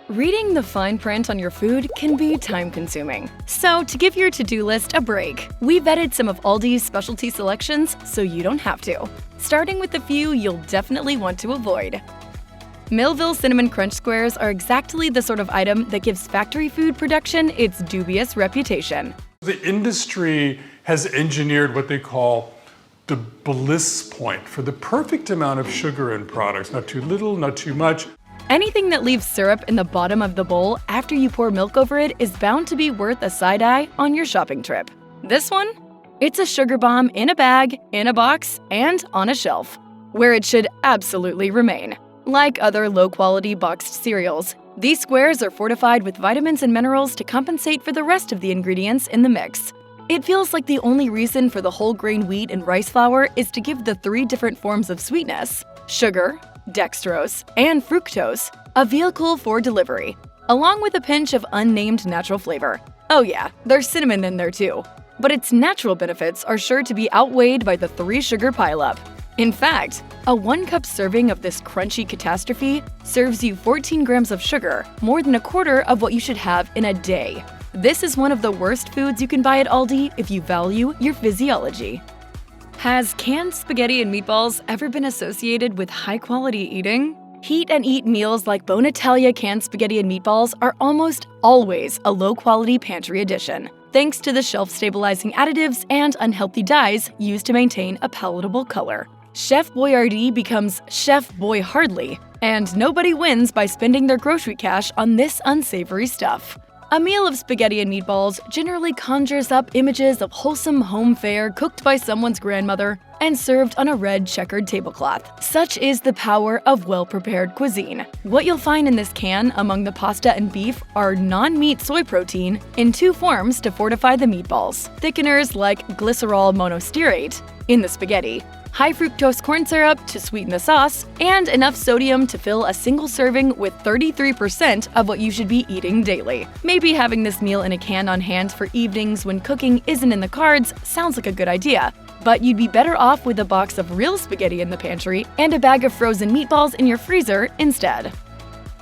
Reading the fine print on your food can be time-consuming. So, to give your to-do list a break, we vetted some of Aldi's specialty selections so you don't have to. Starting with the few you'll definitely want to avoid. Millville Cinnamon Crunch Squares are exactly the sort of item that gives factory food production its dubious reputation. The industry has engineered what they call the bliss point for the perfect amount of sugar in products. Not too little, not too much. Anything that leaves syrup in the bottom of the bowl after you pour milk over it is bound to be worth a side-eye on your shopping trip. This one? It's a sugar bomb in a bag, in a box, and on a shelf, where it should absolutely remain. Like other low-quality boxed cereals, these squares are fortified with vitamins and minerals to compensate for the rest of the ingredients in the mix. It feels like the only reason for the whole grain wheat and rice flour is to give the 3 different forms of sweetness – sugar, dextrose, and fructose – a vehicle for delivery, along with a pinch of unnamed natural flavor. Oh yeah, there's cinnamon in there too. But its natural benefits are sure to be outweighed by the 3 sugar pileup. In fact, a 1-cup serving of this crunchy catastrophe serves you 14 grams of sugar, more than a quarter of what you should have in a day. This is one of the worst foods you can buy at Aldi if you value your physiology. Has canned spaghetti and meatballs ever been associated with high-quality eating? Heat and eat meals like Italia canned spaghetti and meatballs are almost always a low-quality pantry addition, thanks to the shelf-stabilizing additives and unhealthy dyes used to maintain a palatable color. Chef Boyardee becomes Chef Boyhardly, and nobody wins by spending their grocery cash on this unsavory stuff. A meal of spaghetti and meatballs generally conjures up images of wholesome home fare cooked by someone's grandmother and served on a red checkered tablecloth. Such is the power of well-prepared cuisine. What you'll find in this can among the pasta and beef are non-meat soy protein in 2 forms to fortify the meatballs, thickeners like glycerol monostearate in the spaghetti, high fructose corn syrup to sweeten the sauce, and enough sodium to fill a single serving with 33% of what you should be eating daily. Maybe having this meal in a can on hand for evenings when cooking isn't in the cards sounds like a good idea, but you'd be better off with a box of real spaghetti in the pantry and a bag of frozen meatballs in your freezer instead.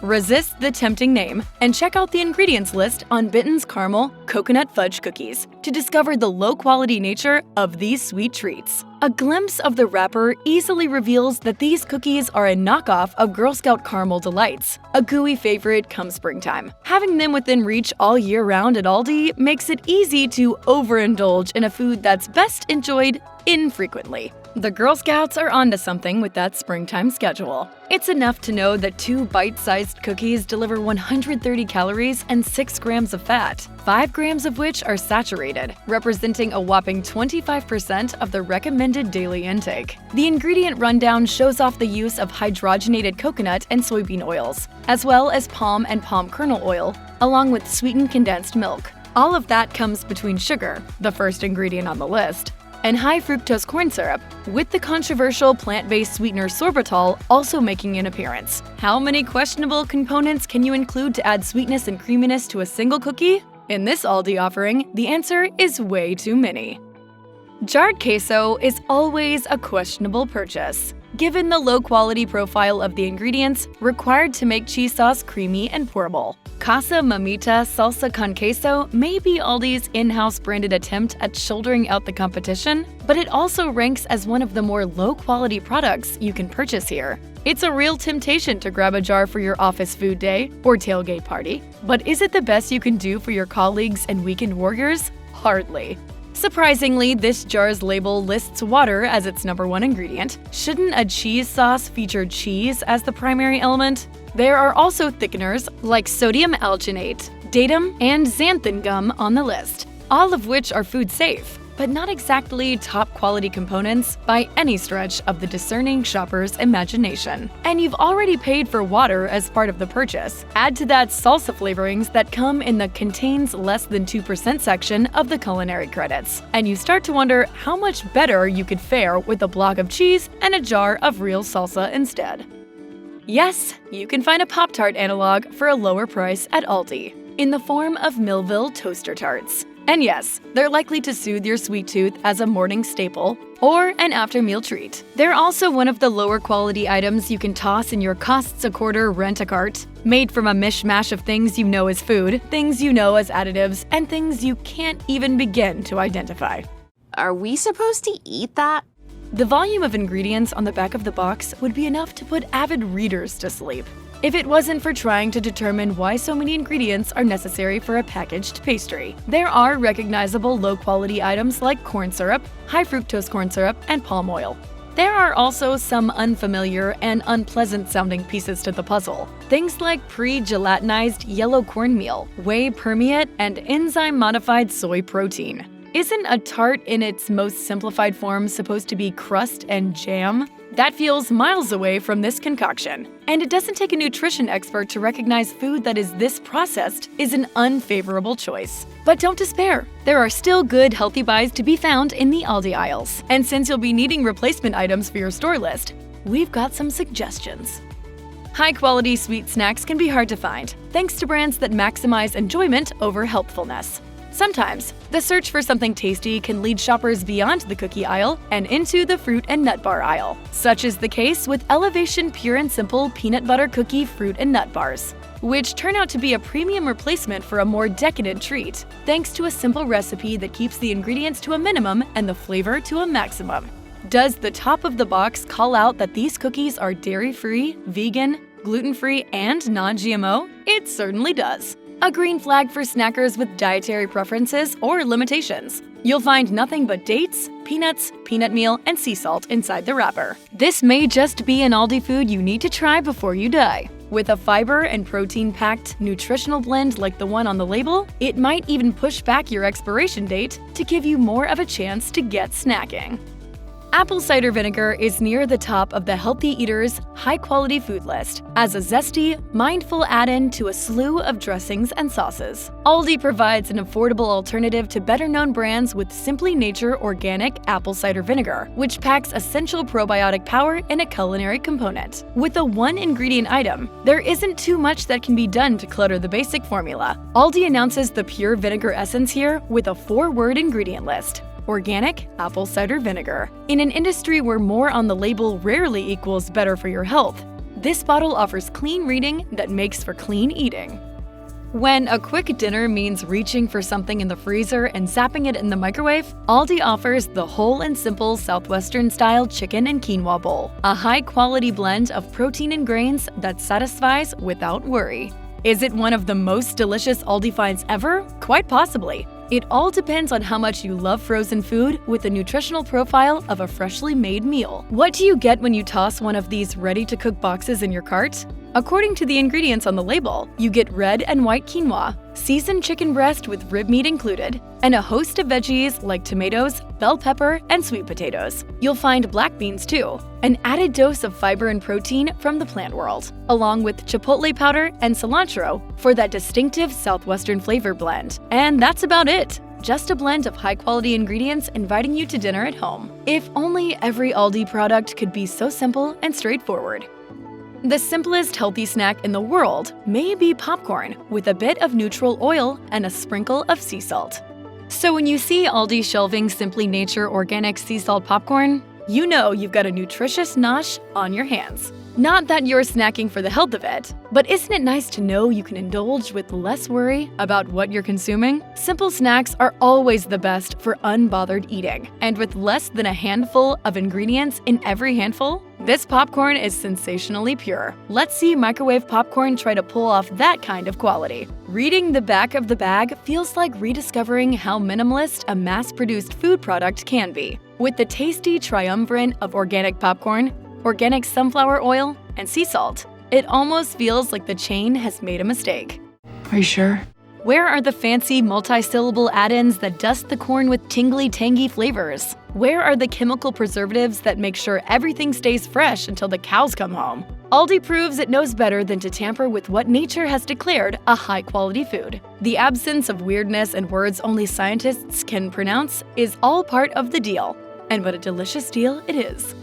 Resist the tempting name and check out the ingredients list on Benton's Caramel Coconut Fudge Cookies to discover the low-quality nature of these sweet treats. A glimpse of the wrapper easily reveals that these cookies are a knockoff of Girl Scout Caramel Delights, a gooey favorite come springtime. Having them within reach all year round at Aldi makes it easy to overindulge in a food that's best enjoyed infrequently. The Girl Scouts are onto something with that springtime schedule. It's enough to know that 2 bite-sized cookies deliver 130 calories and 6 grams of fat, 5 grams of which are saturated, representing a whopping 25% of the recommended daily intake. The ingredient rundown shows off the use of hydrogenated coconut and soybean oils, as well as palm and palm kernel oil, along with sweetened condensed milk. All of that comes between sugar, the first ingredient on the list, and high fructose corn syrup, with the controversial plant-based sweetener sorbitol also making an appearance. How many questionable components can you include to add sweetness and creaminess to a single cookie? In this Aldi offering, the answer is way too many. Jarred queso is always a questionable purchase, given the low-quality profile of the ingredients required to make cheese sauce creamy and pourable. Casa Mamita Salsa con Queso may be Aldi's in-house branded attempt at shouldering out the competition, but it also ranks as one of the more low-quality products you can purchase here. It's a real temptation to grab a jar for your office food day or tailgate party, but is it the best you can do for your colleagues and weekend warriors? Hardly. Surprisingly, this jar's label lists water as its #1 ingredient. Shouldn't a cheese sauce feature cheese as the primary element? There are also thickeners like sodium alginate, datum, and xanthan gum on the list, all of which are food safe, but not exactly top-quality components by any stretch of the discerning shopper's imagination. And you've already paid for water as part of the purchase. Add to that salsa flavorings that come in the contains less than 2% section of the culinary credits, and you start to wonder how much better you could fare with a block of cheese and a jar of real salsa instead. Yes, you can find a Pop-Tart analog for a lower price at Aldi, in the form of Millville toaster tarts. And yes, they're likely to soothe your sweet tooth as a morning staple or an after-meal treat. They're also one of the lower quality items you can toss in your costs-a-quarter rent-a-cart, made from a mishmash of things you know as food, things you know as additives, and things you can't even begin to identify. Are we supposed to eat that? The volume of ingredients on the back of the box would be enough to put avid readers to sleep, if it wasn't for trying to determine why so many ingredients are necessary for a packaged pastry. There are recognizable low-quality items like corn syrup, high fructose corn syrup, and palm oil. There are also some unfamiliar and unpleasant-sounding pieces to the puzzle. Things like pre-gelatinized yellow cornmeal, whey permeate, and enzyme-modified soy protein. Isn't a tart in its most simplified form supposed to be crust and jam? That feels miles away from this concoction. And it doesn't take a nutrition expert to recognize food that is this processed is an unfavorable choice. But don't despair. There are still good healthy buys to be found in the Aldi aisles. And since you'll be needing replacement items for your store list, we've got some suggestions. High-quality sweet snacks can be hard to find, thanks to brands that maximize enjoyment over healthfulness. Sometimes, the search for something tasty can lead shoppers beyond the cookie aisle and into the fruit and nut bar aisle. Such is the case with Elevation Pure and Simple Peanut Butter Cookie Fruit and Nut Bars, which turn out to be a premium replacement for a more decadent treat, thanks to a simple recipe that keeps the ingredients to a minimum and the flavor to a maximum. Does the top of the box call out that these cookies are dairy-free, vegan, gluten-free, and non-GMO? It certainly does. A green flag for snackers with dietary preferences or limitations. You'll find nothing but dates, peanuts, peanut meal, and sea salt inside the wrapper. This may just be an Aldi food you need to try before you die. With a fiber and protein-packed nutritional blend like the one on the label, it might even push back your expiration date to give you more of a chance to get snacking. Apple cider vinegar is near the top of the healthy eater's high-quality food list as a zesty, mindful add-in to a slew of dressings and sauces. Aldi provides an affordable alternative to better-known brands with Simply Nature organic apple cider vinegar, which packs essential probiotic power in a culinary component. With a one-ingredient item, there isn't too much that can be done to clutter the basic formula. Aldi announces the pure vinegar essence here with a 4-word ingredient list: organic apple cider vinegar. In an industry where more on the label rarely equals better for your health, this bottle offers clean reading that makes for clean eating. When a quick dinner means reaching for something in the freezer and zapping it in the microwave, Aldi offers the whole and simple Southwestern-style chicken and quinoa bowl, a high-quality blend of protein and grains that satisfies without worry. Is it one of the most delicious Aldi finds ever? Quite possibly. It all depends on how much you love frozen food with the nutritional profile of a freshly made meal. What do you get when you toss one of these ready-to-cook boxes in your cart? According to the ingredients on the label, you get red and white quinoa, seasoned chicken breast with rib meat included, and a host of veggies like tomatoes, bell pepper, and sweet potatoes. You'll find black beans too, an added dose of fiber and protein from the plant world, along with chipotle powder and cilantro for that distinctive Southwestern flavor blend. And that's about it. Just a blend of high-quality ingredients inviting you to dinner at home. If only every Aldi product could be so simple and straightforward. The simplest healthy snack in the world may be popcorn with a bit of neutral oil and a sprinkle of sea salt. So when you see Aldi shelving Simply Nature organic sea salt popcorn, you know you've got a nutritious nosh on your hands. Not that you're snacking for the health of it, but isn't it nice to know you can indulge with less worry about what you're consuming? Simple snacks are always the best for unbothered eating, and with less than a handful of ingredients in every handful, this popcorn is sensationally pure. Let's see microwave popcorn try to pull off that kind of quality. Reading the back of the bag feels like rediscovering how minimalist a mass-produced food product can be. With the tasty triumvirate of organic popcorn, organic sunflower oil, and sea salt, it almost feels like the chain has made a mistake. Are you sure? Where are the fancy multi-syllable add-ins that dust the corn with tingly, tangy flavors? Where are the chemical preservatives that make sure everything stays fresh until the cows come home? Aldi proves it knows better than to tamper with what nature has declared a high-quality food. The absence of weirdness and words only scientists can pronounce is all part of the deal. And what a delicious deal it is.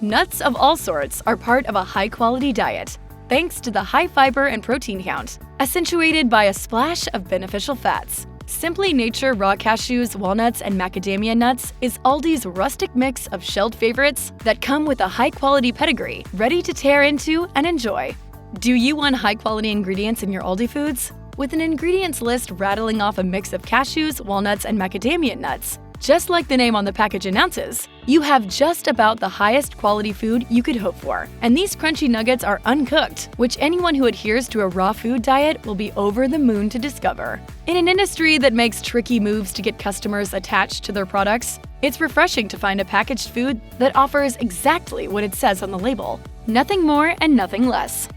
Nuts of all sorts are part of a high-quality diet, thanks to the high fiber and protein count, accentuated by a splash of beneficial fats. Simply Nature raw cashews, walnuts, and macadamia nuts is Aldi's rustic mix of shelved favorites that come with a high-quality pedigree, ready to tear into and enjoy. Do you want high-quality ingredients in your Aldi foods? With an ingredients list rattling off a mix of cashews, walnuts, and macadamia nuts, just like the name on the package announces, you have just about the highest quality food you could hope for. And these crunchy nuggets are uncooked, which anyone who adheres to a raw food diet will be over the moon to discover. In an industry that makes tricky moves to get customers attached to their products, it's refreshing to find a packaged food that offers exactly what it says on the label. Nothing more and nothing less.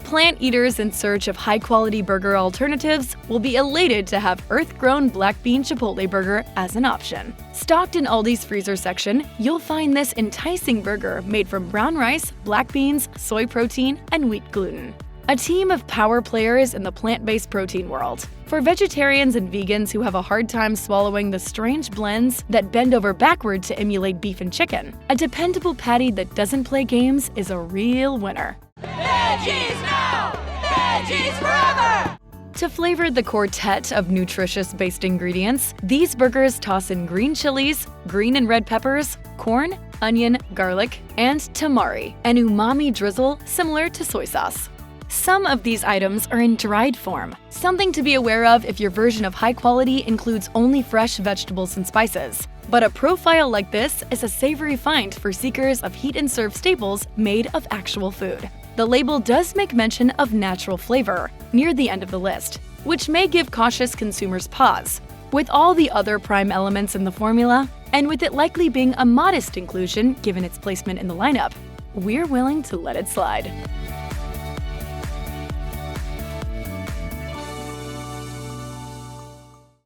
Plant eaters in search of high-quality burger alternatives will be elated to have earth-grown black bean Chipotle burger as an option. Stocked in Aldi's freezer section, you'll find this enticing burger made from brown rice, black beans, soy protein, and wheat gluten. A team of power players in the plant-based protein world. For vegetarians and vegans who have a hard time swallowing the strange blends that bend over backward to emulate beef and chicken, a dependable patty that doesn't play games is a real winner. Veggies now! Veggies forever! To flavor the quartet of nutritious-based ingredients, these burgers toss in green chilies, green and red peppers, corn, onion, garlic, and tamari, an umami drizzle similar to soy sauce. Some of these items are in dried form, something to be aware of if your version of high quality includes only fresh vegetables and spices. But a profile like this is a savory find for seekers of heat-and-serve staples made of actual food. The label does make mention of natural flavor near the end of the list, which may give cautious consumers pause. With all the other prime elements in the formula, and with it likely being a modest inclusion given its placement in the lineup, we're willing to let it slide.